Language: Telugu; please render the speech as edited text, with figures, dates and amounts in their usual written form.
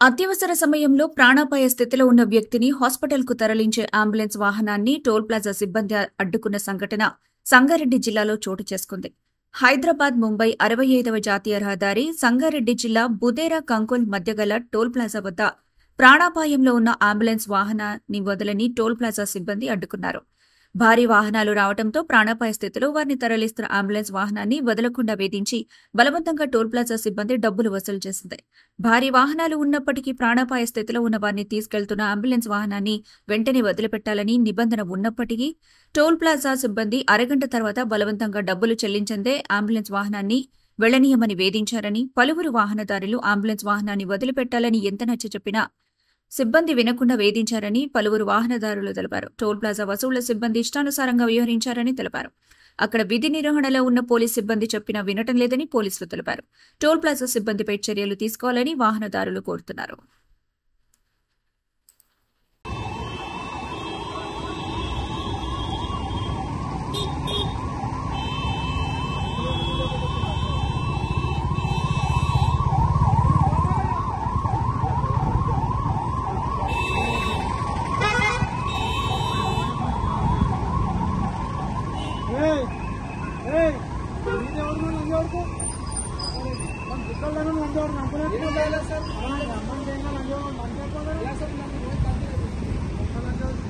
అత్యవసర సమయంలో ప్రాణాపాయ స్థితిలో ఉన్న వ్యక్తిని హాస్పిటల్కు తరలించే అంబులెన్స్ వాహనాన్ని టోల్ ప్లాజా సిబ్బంది అడ్డుకున్న సంఘటన సంగారెడ్డి జిల్లాలో చోటు చేసుకుంది. హైదరాబాద్ ముంబై 65వ జాతీయ రహదారి సంగారెడ్డి జిల్లా బుదేరా కంకోల్ మధ్య గల టోల్ ప్లాజా వద్ద ప్రాణాపాయంలో ఉన్న అంబులెన్స్ వాహనాన్ని వదలని టోల్ ప్లాజా సిబ్బంది అడ్డుకున్నారు. భారీ వాహనాలు రావడంతో ప్రాణాపాయ స్థితిలో వారిని తరలిస్తున్న అంబులెన్స్ వాహనాన్ని వదలకుండా వేధించి బలవంతంగా టోల్ ప్లాజా సిబ్బంది డబ్బులు వసూలు చేసింది. భారీ వాహనాలు ఉన్నప్పటికీ ప్రాణాపాయ స్థితిలో ఉన్న వారిని తీసుకెళ్తున్న అంబులెన్స్ వాహనాన్ని వెంటనే వదిలిపెట్టాలని నిబంధన ఉన్నప్పటికీ టోల్ ప్లాజా సిబ్బంది అరగంట తర్వాత బలవంతంగా డబ్బులు చెల్లించందే అంబులెన్స్ వాహనాన్ని వెళ్లనీయమని వేధించారని, పలువురు వాహనదారులు అంబులెన్స్ వాహనాన్ని వదిలిపెట్టాలని ఎంత నచ్చచెప్పినా సిబ్బంది వినకుండా వేధించారని పలువురు వాహనదారులు తెలిపారు. టోల్ ప్లాజా వసూళ్ల సిబ్బంది ఇష్టానుసారంగా వ్యవహరించారని తెలిపారు. అక్కడ విధి నిర్వహణలో ఉన్న పోలీస్ సిబ్బంది చెప్పినా వినటం లేదని పోలీసులు తెలిపారు. టోల్ ప్లాజా సిబ్బందిపై చర్యలు తీసుకోవాలని వాహనదారులు కోరుతున్నారు. सर